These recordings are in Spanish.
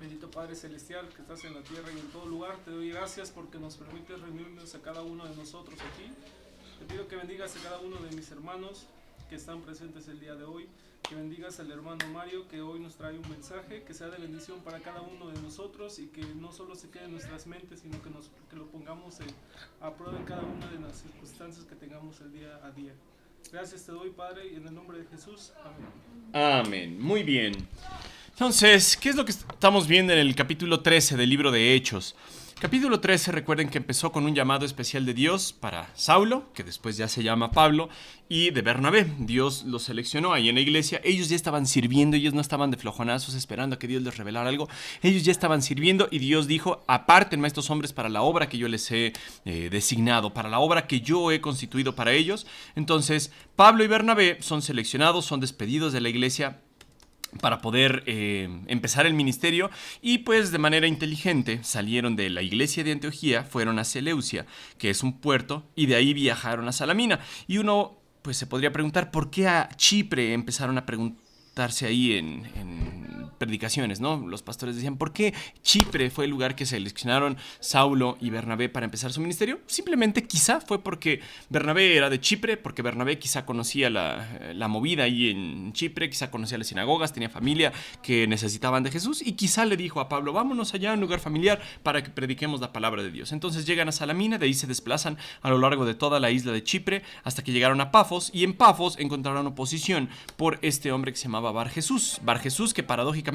Bendito Padre Celestial que estás en la tierra y en todo lugar, te doy gracias porque nos permites reunirnos a cada uno de nosotros aquí. Te pido que bendigas a cada uno de mis hermanos que están presentes el día de hoy, que bendigas al hermano Mario que hoy nos trae un mensaje, que sea de bendición para cada uno de nosotros y que no solo se quede en nuestras mentes, sino que lo pongamos a prueba en cada una de las circunstancias que tengamos el día a día. Gracias te doy, Padre, y en el nombre de Jesús. Amén. Amén. Muy bien. Entonces, ¿qué es lo que estamos viendo en el capítulo 13 del libro de Hechos? Capítulo 13, recuerden que empezó con un llamado especial de Dios para Saulo, que después ya se llama Pablo, y de Bernabé. Dios los seleccionó ahí en la iglesia. Ellos ya estaban sirviendo, ellos no estaban de flojonazos esperando a que Dios les revelara algo. Ellos ya estaban sirviendo y Dios dijo, apártenme a estos hombres para la obra que yo les he designado, para la obra que yo he constituido para ellos. Entonces, Pablo y Bernabé son seleccionados, son despedidos de la iglesia para poder empezar el ministerio y pues de manera inteligente salieron de la iglesia de Antioquía, fueron a Seleucia, que es un puerto, y de ahí viajaron a Salamina. Y uno pues se podría preguntar por qué a Chipre empezaron a preguntarse ahí en predicaciones, ¿no? Los pastores decían, ¿por qué Chipre fue el lugar que seleccionaron Saulo y Bernabé para empezar su ministerio? Simplemente quizá fue porque Bernabé era de Chipre, porque Bernabé quizá conocía la movida ahí en Chipre, quizá conocía las sinagogas, tenía familia que necesitaban de Jesús y quizá le dijo a Pablo, vámonos allá a un lugar familiar para que prediquemos la palabra de Dios. Entonces llegan a Salamina, de ahí se desplazan a lo largo de toda la isla de Chipre hasta que llegaron a Pafos y en Pafos encontraron oposición por este hombre que se llamaba Bar Jesús. Bar Jesús, que paradójicamente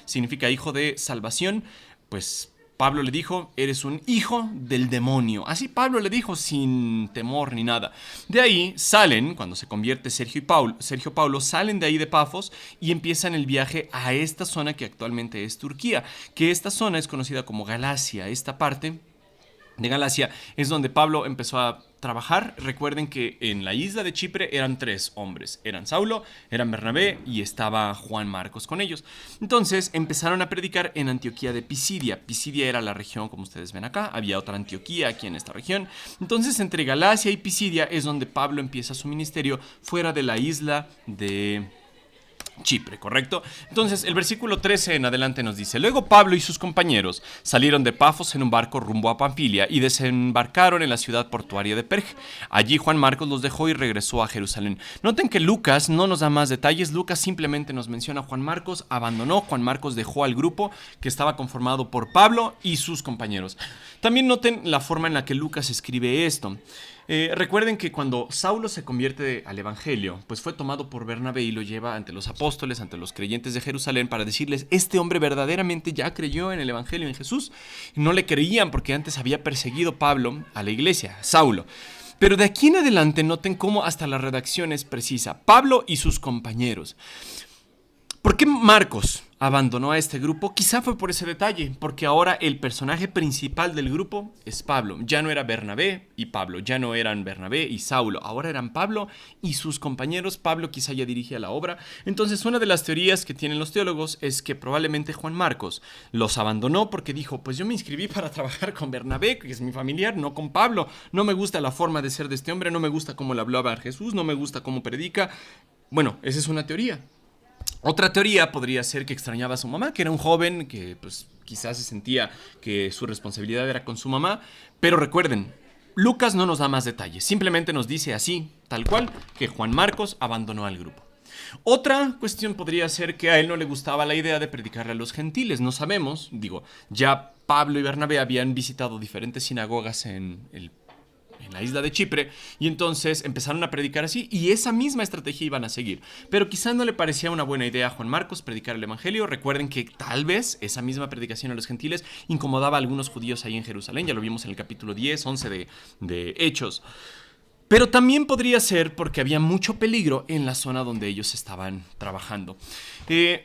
significa hijo de salvación, pues Pablo le dijo, eres un hijo del demonio. Así Pablo le dijo sin temor ni nada. De ahí salen, cuando se convierte Sergio Paulo, salen de ahí de Pafos y empiezan el viaje a esta zona que actualmente es Turquía, que esta zona es conocida como Galacia. Esta parte de Galacia es donde Pablo empezó a trabajar. Recuerden que en la isla de Chipre eran 3 hombres. Eran Saulo, eran Bernabé y estaba Juan Marcos con ellos. Entonces empezaron a predicar en Antioquía de Pisidia. Pisidia era la región, como ustedes ven acá. Había otra Antioquía aquí en esta región. Entonces entre Galacia y Pisidia es donde Pablo empieza su ministerio fuera de la isla de Chipre, ¿correcto? Entonces, el versículo 13 en adelante nos dice, luego Pablo y sus compañeros salieron de Pafos en un barco rumbo a Panfilia y desembarcaron en la ciudad portuaria de Perge. Allí Juan Marcos los dejó y regresó a Jerusalén. Noten que Lucas no nos da más detalles, Lucas simplemente nos menciona a Juan Marcos, abandonó, Juan Marcos dejó al grupo que estaba conformado por Pablo y sus compañeros. También noten la forma en la que Lucas escribe esto. Recuerden que cuando Saulo se convierte al evangelio, pues fue tomado por Bernabé y lo lleva ante los apóstoles, ante los creyentes de Jerusalén para decirles, este hombre verdaderamente ya creyó en el evangelio, en Jesús. No le creían porque antes había perseguido Pablo a la iglesia, Saulo. Pero de aquí en adelante noten cómo hasta la redacción es precisa. Pablo y sus compañeros. ¿Por qué Marcos abandonó a este grupo? Quizá fue por ese detalle, porque ahora el personaje principal del grupo es Pablo. Ya no era Bernabé y Pablo, ya no eran Bernabé y Saulo, ahora eran Pablo y sus compañeros. Pablo quizá ya dirigía la obra. Entonces, una de las teorías que tienen los teólogos es que probablemente Juan Marcos los abandonó porque dijo, pues yo me inscribí para trabajar con Bernabé, que es mi familiar, no con Pablo. No me gusta la forma de ser de este hombre, no me gusta cómo le hablaba a Jesús, no me gusta cómo predica. Bueno, esa es una teoría. Otra teoría podría ser que extrañaba a su mamá, que era un joven que pues quizás se sentía que su responsabilidad era con su mamá. Pero recuerden, Lucas no nos da más detalles, simplemente nos dice así, tal cual, que Juan Marcos abandonó al grupo. Otra cuestión podría ser que a él no le gustaba la idea de predicarle a los gentiles, no sabemos, ya Pablo y Bernabé habían visitado diferentes sinagogas en la isla de Chipre, y entonces empezaron a predicar así, y esa misma estrategia iban a seguir. Pero quizá no le parecía una buena idea a Juan Marcos predicar el evangelio. Recuerden que tal vez esa misma predicación a los gentiles incomodaba a algunos judíos ahí en Jerusalén, ya lo vimos en el capítulo 10, 11 de Hechos. Pero también podría ser porque había mucho peligro en la zona donde ellos estaban trabajando.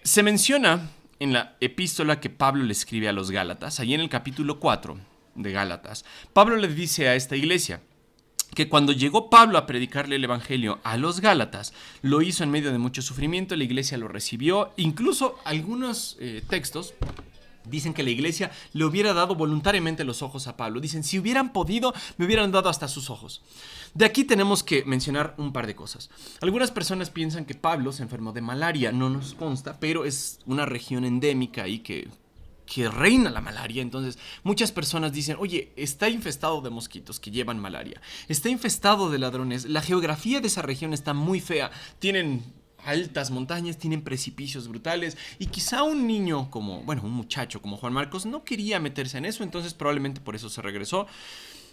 Se menciona en la epístola que Pablo le escribe a los Gálatas, ahí en el capítulo 4 de Gálatas, Pablo le dice a esta iglesia que cuando llegó Pablo a predicarle el evangelio a los Gálatas, lo hizo en medio de mucho sufrimiento, la iglesia lo recibió, incluso algunos textos Dicen que la iglesia le hubiera dado voluntariamente los ojos a Pablo. Dicen, si hubieran podido, me hubieran dado hasta sus ojos. De aquí tenemos que mencionar un par de cosas. Algunas personas piensan que Pablo se enfermó de malaria. No nos consta, pero es una región endémica ahí que reina la malaria. Entonces muchas personas dicen, oye, está infestado de mosquitos que llevan malaria, está infestado de ladrones, la geografía de esa región está muy fea, tienen altas montañas, tienen precipicios brutales, y quizá un niño un muchacho como Juan Marcos no quería meterse en eso, entonces probablemente por eso se regresó.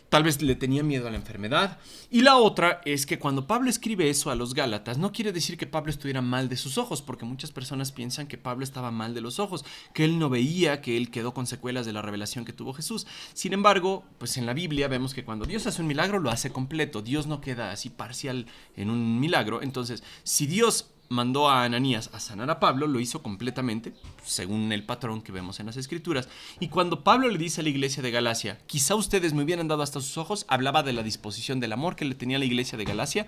Tal vez le tenía miedo a la enfermedad. Y la otra es que cuando Pablo escribe eso a los Gálatas, no quiere decir que Pablo estuviera mal de sus ojos, porque muchas personas piensan que Pablo estaba mal de los ojos, que él no veía, que él quedó con secuelas de la revelación que tuvo Jesús. Sin embargo, pues en la Biblia vemos que cuando Dios hace un milagro, lo hace completo. Dios no queda así parcial en un milagro. Entonces, si Dios mandó a Ananías a sanar a Pablo, lo hizo completamente, según el patrón que vemos en las Escrituras. Y cuando Pablo le dice a la iglesia de Galacia, quizá ustedes me hubieran dado hasta sus ojos, hablaba de la disposición del amor que le tenía la iglesia de Galacia,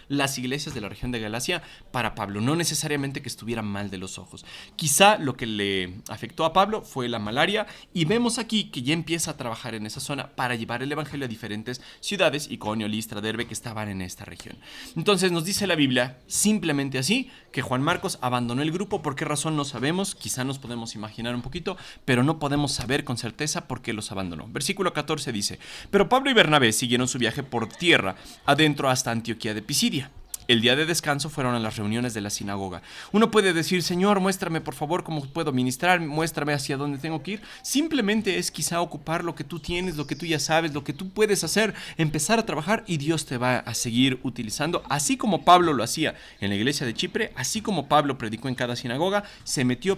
las iglesias de la región de Galacia para Pablo, no necesariamente que estuviera mal de los ojos. Quizá lo que le afectó a Pablo fue la malaria, y vemos aquí que ya empieza a trabajar en esa zona para llevar el evangelio a diferentes ciudades, Iconio, Listra, Derbe, que estaban en esta región. Entonces nos dice la Biblia, simplemente así, que Juan Marcos abandonó el grupo. ¿Por qué razón? No sabemos, quizá nos podemos imaginar un poquito, pero no podemos saber con certeza por qué los abandonó. Versículo 14 dice, pero Pablo y Bernabé siguieron su viaje por tierra adentro hasta Antioquía de Pisidia. El día de descanso fueron a las reuniones de la sinagoga. Uno puede decir, Señor, muéstrame por favor cómo puedo ministrar, muéstrame hacia dónde tengo que ir. Simplemente es quizá ocupar lo que tú tienes, lo que tú ya sabes, lo que tú puedes hacer, empezar a trabajar, y Dios te va a seguir utilizando. Así como Pablo lo hacía en la iglesia de Chipre, así como Pablo predicó en cada sinagoga,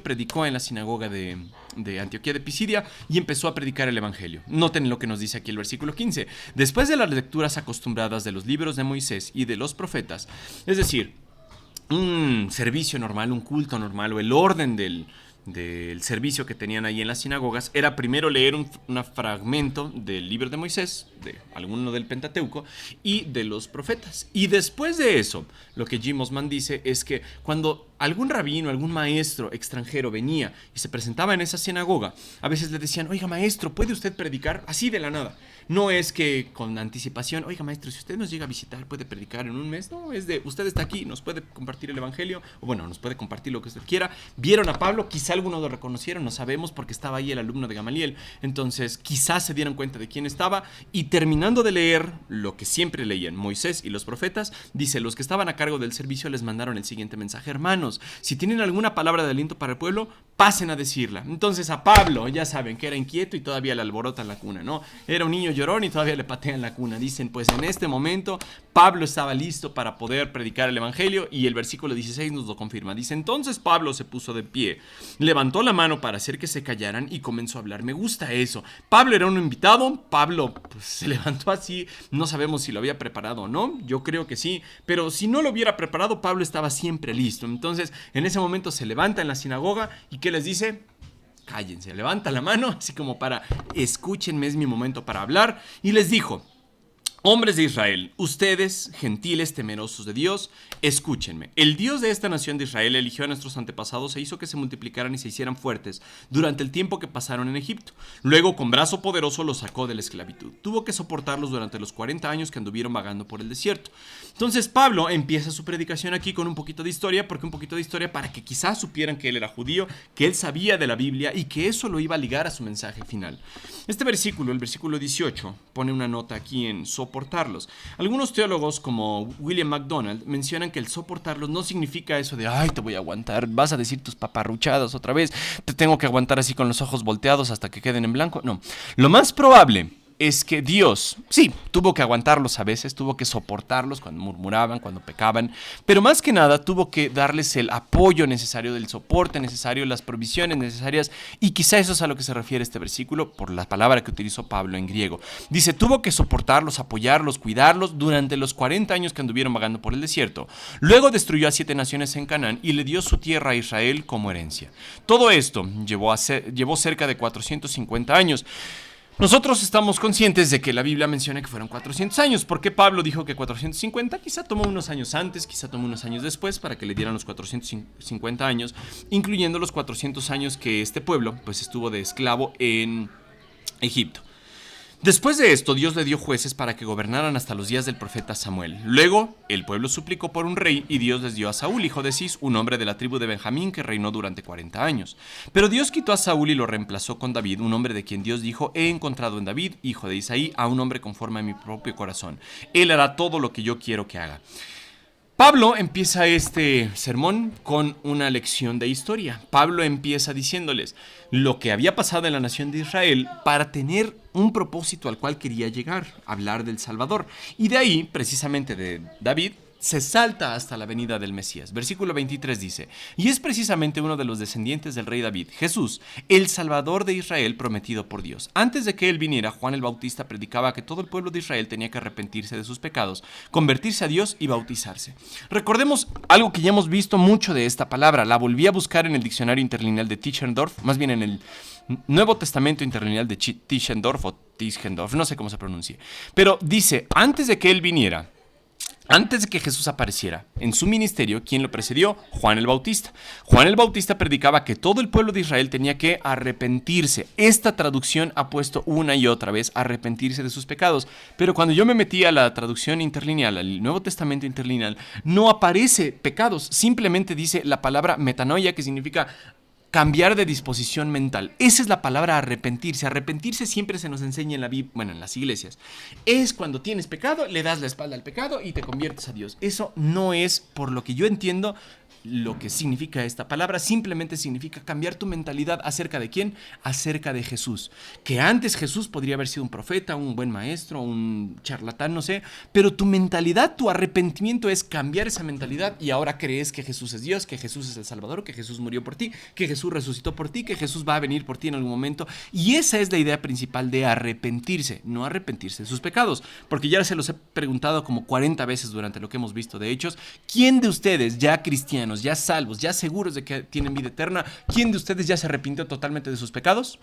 predicó en la sinagoga de Antioquía de Pisidia y empezó a predicar el evangelio. Noten lo que nos dice aquí el versículo 15. Después de las lecturas acostumbradas de los libros de Moisés y de los profetas, es decir, un servicio normal, un culto normal, o el orden del servicio que tenían ahí en las sinagogas, era primero leer un fragmento del libro de Moisés, de alguno del Pentateuco y de los profetas. Y después de eso, lo que Jim Osman dice es que cuando algún rabino, algún maestro extranjero venía y se presentaba en esa sinagoga, a veces le decían, oiga maestro, ¿puede usted predicar? Así de la nada. No es que con anticipación, oiga maestro, si usted nos llega a visitar, ¿puede predicar en un mes? No, es de, usted está aquí, nos puede compartir el evangelio, o nos puede compartir lo que usted quiera. Vieron a Pablo, quizá algunos lo reconocieron, no sabemos, porque estaba ahí el alumno de Gamaliel. Entonces quizás se dieron cuenta de quién estaba, y terminando de leer lo que siempre leían Moisés y los profetas, dice, los que estaban a cargo del servicio les mandaron el siguiente mensaje: hermanos, si tienen alguna palabra de aliento para el pueblo, pasen a decirla. Entonces a Pablo, ya saben que era inquieto y todavía le alborotan la cuna, ¿no? Era un niño llorón y todavía le patean la cuna. Dicen, pues en este momento Pablo estaba listo para poder predicar el evangelio, y el versículo 16 nos lo confirma. Dice, entonces Pablo se puso de pie, levantó la mano para hacer que se callaran y comenzó a hablar. Me gusta eso. Pablo era un invitado. Pablo pues, se levantó así. No sabemos si lo había preparado o no. Yo creo que sí. Pero si no lo hubiera preparado, Pablo estaba siempre listo. Entonces, en ese momento se levanta en la sinagoga y ¿qué les dice? Cállense. Levanta la mano, así como para, escúchenme, es mi momento para hablar. Y les dijo, hombres de Israel, ustedes, gentiles temerosos de Dios, escúchenme. El Dios de esta nación de Israel eligió a nuestros antepasados e hizo que se multiplicaran y se hicieran fuertes durante el tiempo que pasaron en Egipto. Luego, con brazo poderoso, los sacó de la esclavitud. Tuvo que soportarlos durante los 40 años que anduvieron vagando por el desierto. Entonces, Pablo empieza su predicación aquí con un poquito de historia, porque un poquito de historia para que quizás supieran que él era judío, que él sabía de la Biblia y que eso lo iba a ligar a su mensaje final. Este versículo, el versículo 18, pone una nota aquí en soportarlos. Algunos teólogos como William MacDonald mencionan que el soportarlos no significa eso de ay, te voy a aguantar, vas a decir tus paparruchadas otra vez, te tengo que aguantar así con los ojos volteados hasta que queden en blanco. No, lo más probable es que Dios, sí, tuvo que aguantarlos a veces, tuvo que soportarlos cuando murmuraban, cuando pecaban, pero más que nada tuvo que darles el apoyo necesario, el soporte necesario, las provisiones necesarias, y quizá eso es a lo que se refiere este versículo por la palabra que utilizó Pablo en griego. Dice, tuvo que soportarlos, apoyarlos, cuidarlos durante los 40 años que anduvieron vagando por el desierto. Luego destruyó a 7 naciones en Canaán y le dio su tierra a Israel como herencia. Todo esto llevó cerca de 450 años. Nosotros estamos conscientes de que la Biblia menciona que fueron 400 años. ¿Por qué Pablo dijo que 450? Quizá tomó unos años antes, quizá tomó unos años después para que le dieran los 450 años, incluyendo los 400 años que este pueblo pues estuvo de esclavo en Egipto. Después de esto, Dios le dio jueces para que gobernaran hasta los días del profeta Samuel. Luego, el pueblo suplicó por un rey y Dios les dio a Saúl, hijo de Cis, un hombre de la tribu de Benjamín que reinó durante 40 años. Pero Dios quitó a Saúl y lo reemplazó con David, un hombre de quien Dios dijo: he encontrado en David, hijo de Isaí, a un hombre conforme a mi propio corazón. Él hará todo lo que yo quiero que haga. Pablo empieza este sermón con una lección de historia. Pablo empieza diciéndoles lo que había pasado en la nación de Israel para tener un propósito al cual quería llegar, hablar del Salvador. Y de ahí, precisamente de David, se salta hasta la venida del Mesías. Versículo 23 dice: y es precisamente uno de los descendientes del rey David, Jesús, el Salvador de Israel prometido por Dios. Antes de que él viniera, Juan el Bautista predicaba que todo el pueblo de Israel tenía que arrepentirse de sus pecados, convertirse a Dios y bautizarse. Recordemos algo que ya hemos visto mucho de esta palabra. La volví a buscar en el diccionario interlineal de Tischendorf, más bien en el Nuevo Testamento interlineal de Tischendorf o Tischendorf, no sé cómo se pronuncie. Pero dice, antes de que él viniera, antes de que Jesús apareciera en su ministerio, ¿quién lo precedió? Juan el Bautista. Juan el Bautista predicaba que todo el pueblo de Israel tenía que arrepentirse. Esta traducción ha puesto una y otra vez arrepentirse de sus pecados. Pero cuando yo me metí a la traducción interlineal, al Nuevo Testamento interlineal, no aparece pecados. Simplemente dice la palabra metanoia, que significa cambiar de disposición mental. Esa es la palabra arrepentirse. Arrepentirse siempre se nos enseña en la Biblia, bueno, en las iglesias. Es cuando tienes pecado, le das la espalda al pecado y te conviertes a Dios. Eso no es, por lo que yo entiendo, lo que significa esta palabra. Simplemente significa cambiar tu mentalidad. ¿Acerca de quién? Acerca de Jesús. Que antes Jesús podría haber sido un profeta, un buen maestro, un charlatán, no sé. Pero tu mentalidad, tu arrepentimiento es cambiar esa mentalidad y ahora crees que Jesús es Dios, que Jesús es el Salvador, que Jesús murió por ti, que Jesús resucitó por ti, que Jesús va a venir por ti en algún momento. Y esa es la idea principal de arrepentirse, no arrepentirse de sus pecados. Porque ya se los he preguntado como 40 veces durante lo que hemos visto de Hechos. ¿Quién de ustedes, ya cristianos, ya salvos, ya seguros de que tienen vida eterna, quién de ustedes ya se arrepintió totalmente de sus pecados?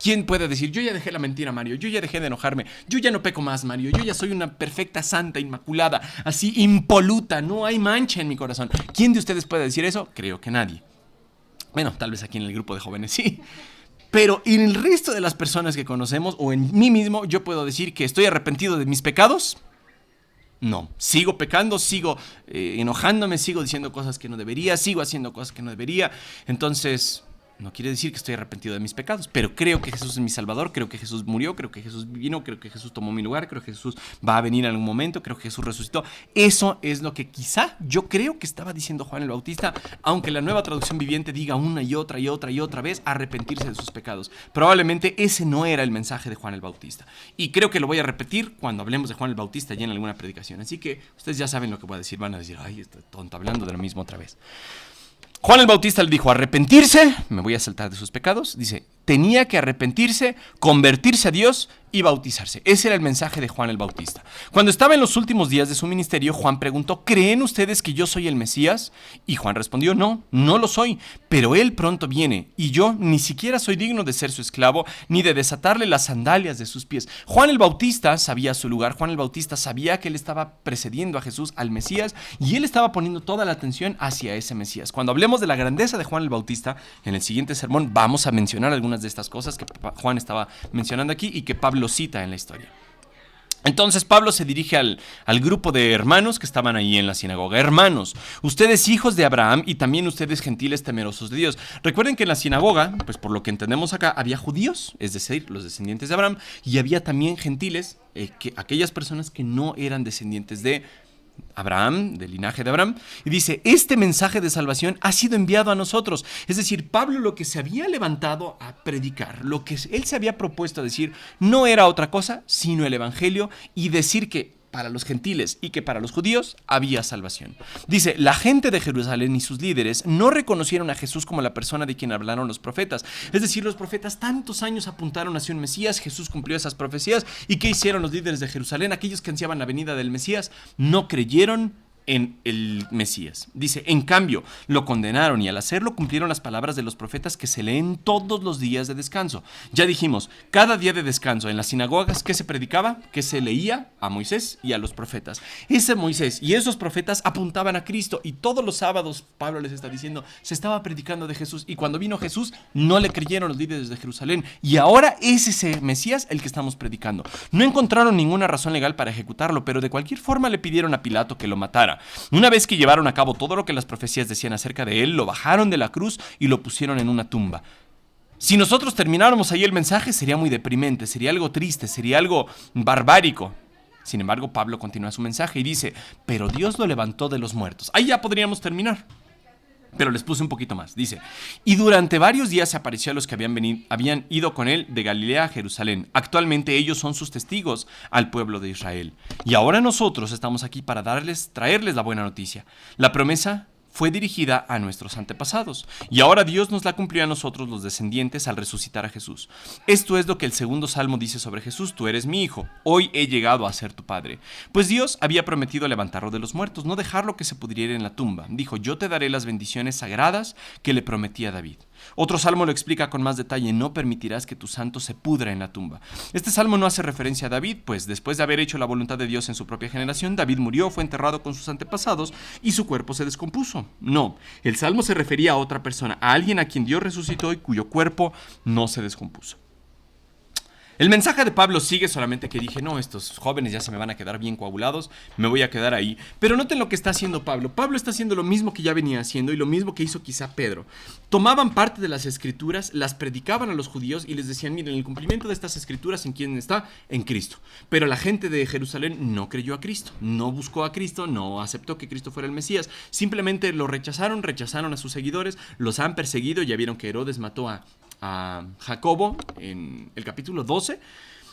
¿Quién puede decir, yo ya dejé la mentira, Mario, yo ya dejé de enojarme, yo ya no peco más, Mario, yo ya soy una perfecta santa, inmaculada, así impoluta, no hay mancha en mi corazón? ¿Quién de ustedes puede decir eso? Creo que nadie. Bueno, tal vez aquí en el grupo de jóvenes sí. Pero en el resto de las personas que conocemos, o en mí mismo, yo puedo decir que estoy arrepentido de mis pecados. No, sigo pecando, sigo enojándome, sigo diciendo cosas que no debería, sigo haciendo cosas que no debería. Entonces, no quiere decir que estoy arrepentido de mis pecados, pero creo que Jesús es mi Salvador, creo que Jesús murió, creo que Jesús vino, creo que Jesús tomó mi lugar, creo que Jesús va a venir en algún momento, creo que Jesús resucitó. Eso es lo que quizá yo creo que estaba diciendo Juan el Bautista, aunque la Nueva Traducción Viviente diga una y otra y otra y otra vez arrepentirse de sus pecados. Probablemente ese no era el mensaje de Juan el Bautista. Y creo que lo voy a repetir cuando hablemos de Juan el Bautista ya en alguna predicación. Así que ustedes ya saben lo que voy a decir. Van a decir, ay, está tonto hablando de lo mismo otra vez. Juan el Bautista le dijo arrepentirse, me voy a saltar de sus pecados, dice, tenía que arrepentirse, convertirse a Dios y bautizarse. Ese era el mensaje de Juan el Bautista. Cuando estaba en los últimos días de su ministerio, Juan preguntó, ¿creen ustedes que yo soy el Mesías? Y Juan respondió, no, no lo soy, pero él pronto viene, y yo ni siquiera soy digno de ser su esclavo, ni de desatarle las sandalias de sus pies. Juan el Bautista sabía su lugar, Juan el Bautista sabía que él estaba precediendo a Jesús, al Mesías, y él estaba poniendo toda la atención hacia ese Mesías. Cuando hablemos de la grandeza de Juan el Bautista, en el siguiente sermón vamos a mencionar algunas de estas cosas que Juan estaba mencionando aquí y que Pablo cita en la historia. Entonces Pablo se dirige al grupo de hermanos que estaban ahí en la sinagoga. Hermanos, ustedes hijos de Abraham y también ustedes gentiles temerosos de Dios. Recuerden que en la sinagoga, pues por lo que entendemos acá, había judíos, es decir, los descendientes de Abraham, y había también gentiles, aquellas personas que no eran descendientes de Abraham, del linaje de Abraham, y dice, este mensaje de salvación ha sido enviado a nosotros. Es decir, Pablo lo que se había levantado a predicar, lo que él se había propuesto a decir, no era otra cosa sino el evangelio y decir que para los gentiles y que para los judíos había salvación. Dice, la gente de Jerusalén y sus líderes no reconocieron a Jesús como la persona de quien hablaron los profetas. Es decir, los profetas tantos años apuntaron hacia un Mesías, Jesús cumplió esas profecías. ¿Y qué hicieron los líderes de Jerusalén? Aquellos que ansiaban la venida del Mesías, no creyeron en el Mesías. Dice, en cambio, lo condenaron y al hacerlo cumplieron las palabras de los profetas que se leen todos los días de descanso. Ya dijimos, cada día de descanso en las sinagogas, ¿qué se predicaba? Que se leía a Moisés y a los profetas. Ese Moisés y esos profetas apuntaban a Cristo y todos los sábados, Pablo les está diciendo, se estaba predicando de Jesús y cuando vino Jesús no le creyeron los líderes de Jerusalén y ahora es ese Mesías el que estamos predicando. No encontraron ninguna razón legal para ejecutarlo, pero de cualquier forma le pidieron a Pilato que lo matara. Una vez que llevaron a cabo todo lo que las profecías decían acerca de él, lo bajaron de la cruz y lo pusieron en una tumba. Si nosotros termináramos ahí el mensaje, sería muy deprimente, sería algo triste, sería algo barbárico. Sin embargo, Pablo continúa su mensaje y dice, pero Dios lo levantó de los muertos. Ahí ya podríamos terminar. Pero les puse un poquito más. Dice, y durante varios días se apareció a los que habían ido con él de Galilea a Jerusalén. Actualmente ellos son sus testigos al pueblo de Israel. Y ahora nosotros estamos aquí para traerles la buena noticia. La promesa fue dirigida a nuestros antepasados. Y ahora Dios nos la cumplió a nosotros los descendientes al resucitar a Jesús. Esto es lo que el segundo salmo dice sobre Jesús. Tú eres mi hijo, hoy he llegado a ser tu padre. Pues Dios había prometido levantarlo de los muertos, no dejarlo que se pudriera en la tumba. Dijo, yo te daré las bendiciones sagradas que le prometí a David. Otro salmo lo explica con más detalle, no permitirás que tu santo se pudra en la tumba. Este salmo no hace referencia a David, pues después de haber hecho la voluntad de Dios en su propia generación, David murió, fue enterrado con sus antepasados y su cuerpo se descompuso. No, el salmo se refería a otra persona, a alguien a quien Dios resucitó y cuyo cuerpo no se descompuso. El mensaje de Pablo sigue, solamente que dije, no, estos jóvenes ya se me van a quedar bien coagulados, me voy a quedar ahí. Pero noten lo que está haciendo Pablo. Pablo está haciendo lo mismo que ya venía haciendo y lo mismo que hizo quizá Pedro. Tomaban parte de las escrituras, las predicaban a los judíos y les decían, miren, el cumplimiento de estas escrituras, ¿en quién está? En Cristo. Pero la gente de Jerusalén no creyó a Cristo, no buscó a Cristo, no aceptó que Cristo fuera el Mesías. Simplemente lo rechazaron a sus seguidores, los han perseguido. Ya vieron que Herodes mató a Jacobo en el capítulo 12.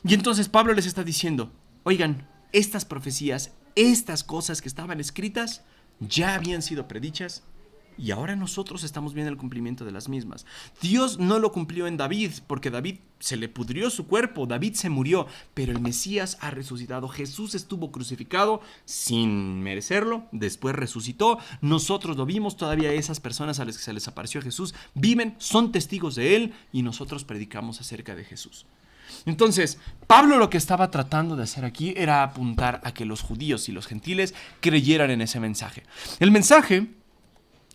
Y entonces Pablo les está diciendo, oigan, estas profecías, estas cosas que estaban escritas ya habían sido predichas y ahora nosotros estamos viendo el cumplimiento de las mismas. Dios no lo cumplió en David, porque David se le pudrió su cuerpo, David se murió, pero el Mesías ha resucitado. Jesús estuvo crucificado sin merecerlo, después resucitó. Nosotros lo vimos, todavía esas personas a las que se les apareció Jesús viven, son testigos de él y nosotros predicamos acerca de Jesús. Entonces, Pablo lo que estaba tratando de hacer aquí era apuntar a que los judíos y los gentiles creyeran en ese mensaje. El mensaje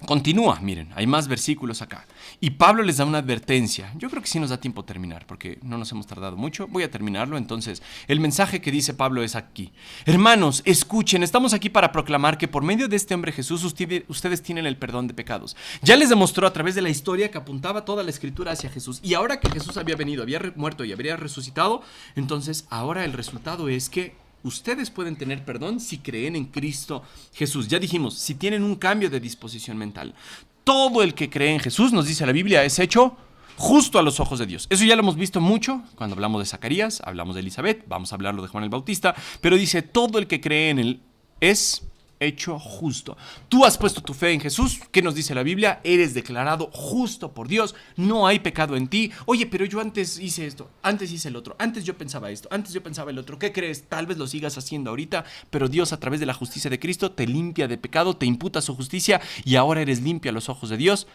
continúa, miren, hay más versículos acá. Y Pablo les da una advertencia. Yo creo que sí nos da tiempo terminar, porque no nos hemos tardado mucho. Voy a terminarlo. Entonces, el mensaje que dice Pablo es aquí. Hermanos, escuchen, estamos aquí para proclamar que por medio de este hombre Jesús, ustedes tienen el perdón de pecados. Ya les demostró a través de la historia que apuntaba toda la escritura hacia Jesús. Y ahora que Jesús había venido, había muerto y habría resucitado, entonces ahora el resultado es que ustedes pueden tener perdón si creen en Cristo Jesús. Ya dijimos, si tienen un cambio de disposición mental. Todo el que cree en Jesús, nos dice la Biblia, es hecho justo a los ojos de Dios. Eso ya lo hemos visto mucho cuando hablamos de Zacarías, hablamos de Elizabeth, vamos a hablarlo de Juan el Bautista, pero dice, todo el que cree en él es hecho justo. Tú has puesto tu fe en Jesús. ¿Qué nos dice la Biblia? Eres declarado justo por Dios. No hay pecado en ti. Oye, pero yo antes hice esto, antes hice el otro, antes yo pensaba esto, antes yo pensaba el otro. ¿Qué crees? Tal vez lo sigas haciendo ahorita, pero Dios a través de la justicia de Cristo te limpia de pecado, te imputa su justicia y ahora eres limpio a los ojos de Dios.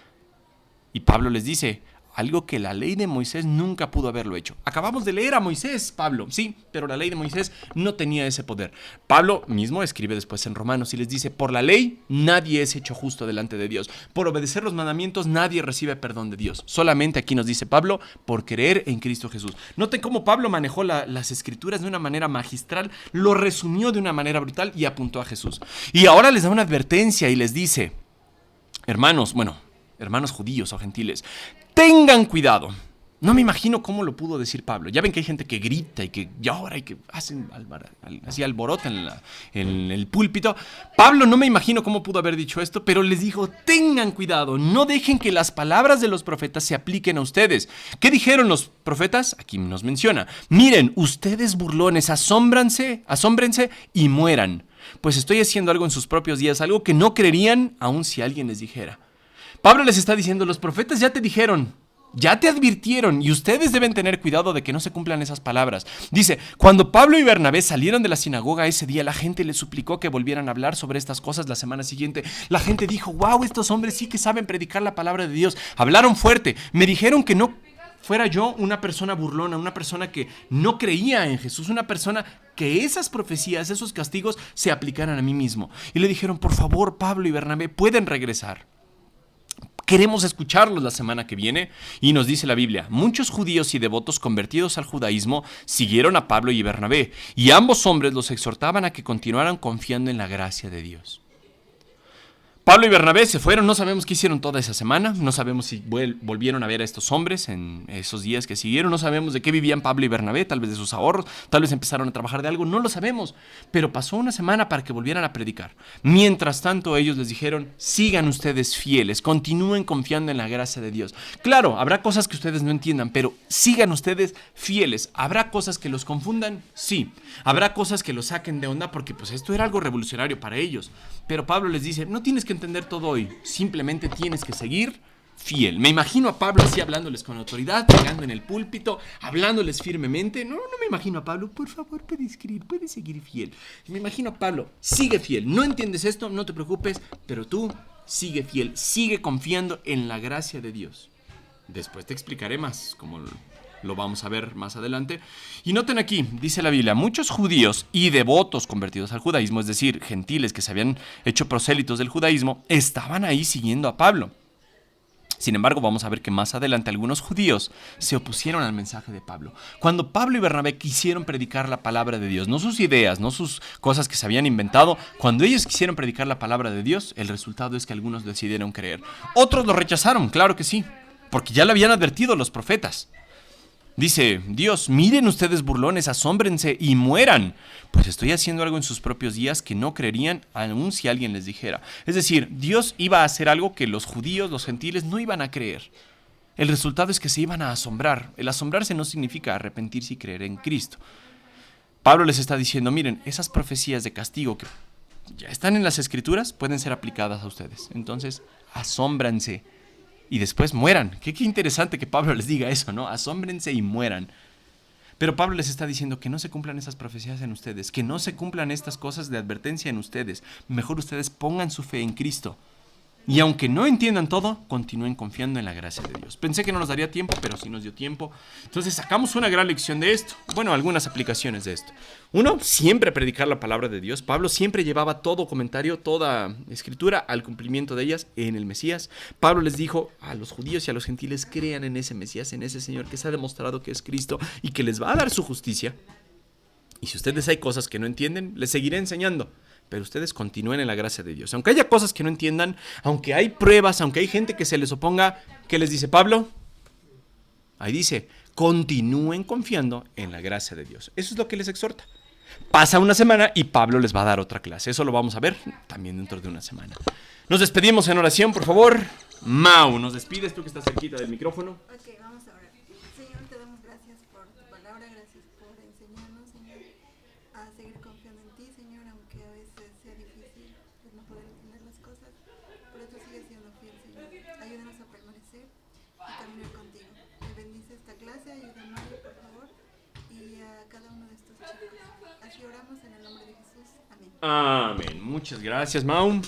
Y Pablo les dice algo que la ley de Moisés nunca pudo haberlo hecho. Acabamos de leer a Moisés, Pablo, sí, pero la ley de Moisés no tenía ese poder. Pablo mismo escribe después en Romanos y les dice, por la ley nadie es hecho justo delante de Dios. Por obedecer los mandamientos nadie recibe perdón de Dios. Solamente aquí nos dice Pablo, por creer en Cristo Jesús. Noten cómo Pablo manejó las escrituras de una manera magistral, lo resumió de una manera brutal y apuntó a Jesús. Y ahora les da una advertencia y les dice, hermanos judíos o gentiles, tengan cuidado. No me imagino cómo lo pudo decir Pablo. Ya ven que hay gente que grita y que llora y que hacen así alboroto en el púlpito. Pablo no me imagino cómo pudo haber dicho esto, pero les dijo, tengan cuidado, no dejen que las palabras de los profetas se apliquen a ustedes. ¿Qué dijeron los profetas? Aquí nos menciona. Miren, ustedes burlones, asómbrense y mueran. Pues estoy haciendo algo en sus propios días, algo que no creerían aun si alguien les dijera. Pablo les está diciendo, los profetas ya te dijeron, Ya te advirtieron y ustedes deben tener cuidado de que no se cumplan esas palabras. Dice, cuando Pablo y Bernabé salieron de la sinagoga ese día, la gente les suplicó que volvieran a hablar sobre estas cosas la semana siguiente. La gente dijo, wow, estos hombres sí que saben predicar la palabra de Dios. Hablaron fuerte, me dijeron que no fuera yo una persona burlona, una persona que no creía en Jesús, una persona que esas profecías, esos castigos se aplicaran a mí mismo. Y le dijeron, por favor, Pablo y Bernabé pueden regresar. Queremos escucharlos la semana que viene. Y nos dice la Biblia, muchos judíos y devotos convertidos al judaísmo siguieron a Pablo y Bernabé, y ambos hombres los exhortaban a que continuaran confiando en la gracia de Dios. Pablo y Bernabé se fueron, no sabemos qué hicieron toda esa semana, no sabemos si volvieron a ver a estos hombres en esos días que siguieron, no sabemos de qué vivían Pablo y Bernabé, tal vez de sus ahorros, tal vez empezaron a trabajar de algo, no lo sabemos, pero pasó una semana para que volvieran a predicar. Mientras tanto ellos les dijeron, sigan ustedes fieles, continúen confiando en la gracia de Dios. Claro, habrá cosas que ustedes no entiendan, pero sigan ustedes fieles. ¿Habrá cosas que los confundan? Sí. Habrá cosas que los saquen de onda porque pues esto era algo revolucionario para ellos. Pero Pablo les dice, no tienes que entender todo hoy, simplemente tienes que seguir fiel. Me imagino a Pablo así hablándoles con autoridad, pegando en el púlpito, hablándoles firmemente. No me imagino a Pablo, por favor, puedes seguir fiel. Me imagino a Pablo, sigue fiel. No entiendes esto, no te preocupes, pero tú sigue fiel, sigue confiando en la gracia de Dios. Después te explicaré más, como lo vamos a ver más adelante. Y noten aquí, dice la Biblia, muchos judíos y devotos convertidos al judaísmo, es decir, gentiles que se habían hecho prosélitos del judaísmo, estaban ahí siguiendo a Pablo. Sin embargo, vamos a ver que más adelante algunos judíos se opusieron al mensaje de Pablo. Cuando Pablo y Bernabé quisieron predicar la palabra de Dios, no sus ideas, no sus cosas que se habían inventado, cuando ellos quisieron predicar la palabra de Dios, el resultado es que algunos decidieron creer. Otros lo rechazaron, claro que sí, porque ya lo habían advertido los profetas. Dice Dios, miren ustedes burlones, asómbrense y mueran, pues estoy haciendo algo en sus propios días que no creerían aun si alguien les dijera. Es decir, Dios iba a hacer algo que los judíos, los gentiles no iban a creer. El resultado es que se iban a asombrar. El asombrarse no significa arrepentirse y creer en Cristo. Pablo les está diciendo, miren, esas profecías de castigo que ya están en las Escrituras pueden ser aplicadas a ustedes. Entonces, asómbranse y después mueran. Qué interesante que Pablo les diga eso, ¿no? Asómbrense y mueran. Pero Pablo les está diciendo que no se cumplan esas profecías en ustedes, que no se cumplan estas cosas de advertencia en ustedes. Mejor ustedes pongan su fe en Cristo. Y aunque no entiendan todo, continúen confiando en la gracia de Dios. Pensé que no nos daría tiempo, pero sí nos dio tiempo. Entonces sacamos una gran lección de esto. Bueno, algunas aplicaciones de esto. Uno, siempre predicar la palabra de Dios. Pablo siempre llevaba todo comentario, toda escritura al cumplimiento de ellas en el Mesías. Pablo les dijo a los judíos y a los gentiles, crean en ese Mesías, en ese Señor que se ha demostrado que es Cristo y que les va a dar su justicia. Y si ustedes hay cosas que no entienden, les seguiré enseñando. Pero ustedes continúen en la gracia de Dios. Aunque haya cosas que no entiendan, aunque hay pruebas, aunque hay gente que se les oponga, ¿qué les dice Pablo? Ahí dice, continúen confiando en la gracia de Dios. Eso es lo que les exhorta. Pasa una semana y Pablo les va a dar otra clase. Eso lo vamos a ver también dentro de una semana. Nos despedimos en oración, por favor. Mau, ¿nos despides tú que estás cerquita del micrófono? Ok, vamos a orar. Señor, te damos gracias por tu palabra, gracias por enseñarnos, Señor, a seguir confiando en ti, Señor, aunque a veces sea difícil pues, no poder entender las cosas, pero tú sigues siendo fiel, Señor. Ayúdanos a permanecer y caminar contigo. Bendice esta clase, ayuda a Mario, por favor, y a cada uno de estos chicos. Así oramos en el nombre de Jesús. Amén. Amén. Muchas gracias, Mau.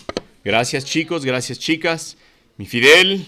Gracias, chicos. Gracias, chicas. Mi Fidel.